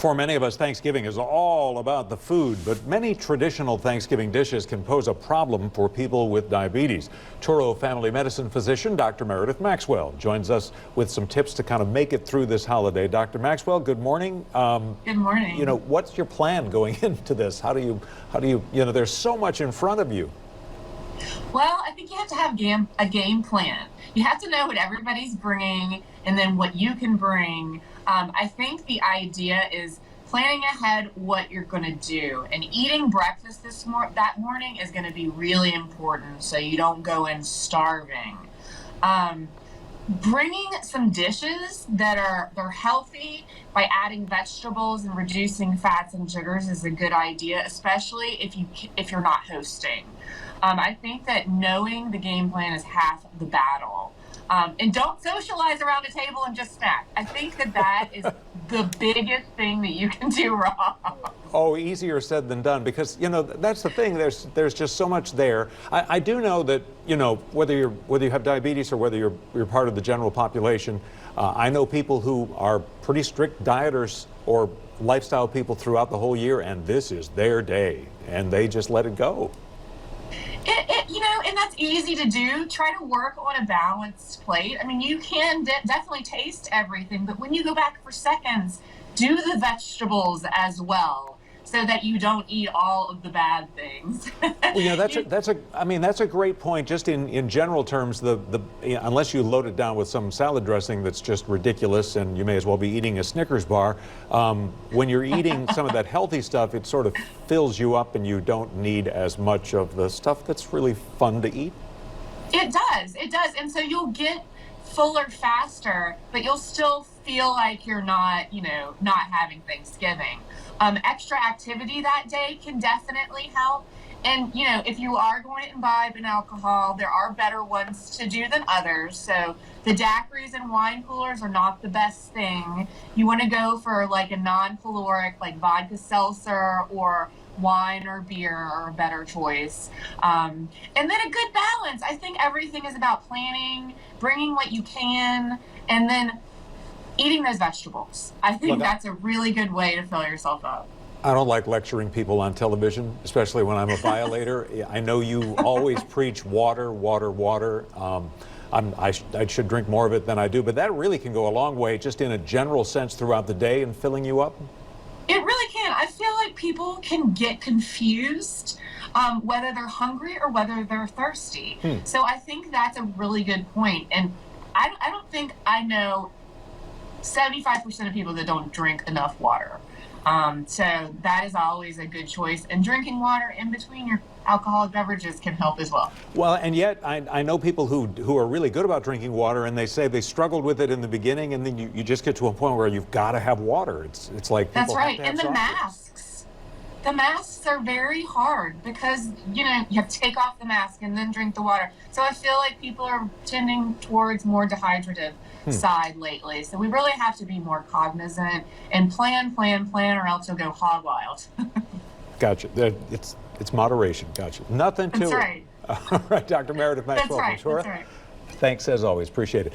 For many of us, Thanksgiving is all about the food, but many traditional Thanksgiving dishes can pose a problem for people with diabetes. Touro Family Medicine Physician Dr. Meredith Maxwell joins us with some tips to kind of make it through this holiday. Dr. Maxwell, good morning. Good morning. You know, what's your plan going into this? How do you, there's so much in front of you. Well, I think you have to have a game plan. You have to know what everybody's bringing and then what you can bring. I think the idea is planning ahead what you're going to do, and eating breakfast that morning is going to be really important so you don't go in starving. Bringing some dishes they're healthy by adding vegetables and reducing fats and sugars is a good idea, especially if you're not hosting. I think that knowing the game plan is half the battle. And don't socialize around a table and just snack. I think that is the biggest thing that you can do wrong. Oh, easier said than done, because that's the thing. There's just so much there. I do know that whether you have diabetes or whether you're part of the general population, I know people who are pretty strict dieters or lifestyle people throughout the whole year, and this is their day, and they just let it go. And that's easy to do. Try to work on a balanced plate. I mean, you can definitely taste everything, but when you go back for seconds, do the vegetables as well, so that you don't eat all of the bad things. Well, that's a great point. Just in general terms, unless you load it down with some salad dressing that's just ridiculous, and you may as well be eating a Snickers bar. When you're eating some of that healthy stuff, it sort of fills you up, and you don't need as much of the stuff that's really fun to eat. It does, and so you'll get fuller faster, but you'll still feel like you're not having Thanksgiving. Extra activity that day can definitely help. And, if you are going to imbibe in alcohol, there are better ones to do than others. So the daiquiris and wine coolers are not the best thing. You want to go for like a non-caloric, like vodka seltzer, or wine or beer are a better choice. And then a good balance. I think everything is about planning, bringing what you can, and then eating those vegetables. I think that's a really good way to fill yourself up. I don't like lecturing people on television, especially when I'm a violator. I know you always preach water, water, water. I should drink more of it than I do, but that really can go a long way just in a general sense throughout the day in filling you up. It really can. I feel like people can get confused whether they're hungry or whether they're thirsty. So I think that's a really good point. And I don't think I know 75% of people that don't drink enough water. So that is always a good choice. And drinking water in between your alcoholic beverages can help as well. Well, and yet I know people who are really good about drinking water, and they say they struggled with it in the beginning, and then you just get to a point where you've got to have water. It's like that's right. Have to have and the masks are very hard because you have to take off the mask and then drink the water. So I feel like people are tending towards more dehydrative side lately. So we really have to be more cognizant and plan, or else you'll go hog wild. Gotcha. It's moderation. Gotcha. Nothing to That's it. Right. All right, Dr. Meredith Maxwell. That's right. Thanks as always. Appreciate it.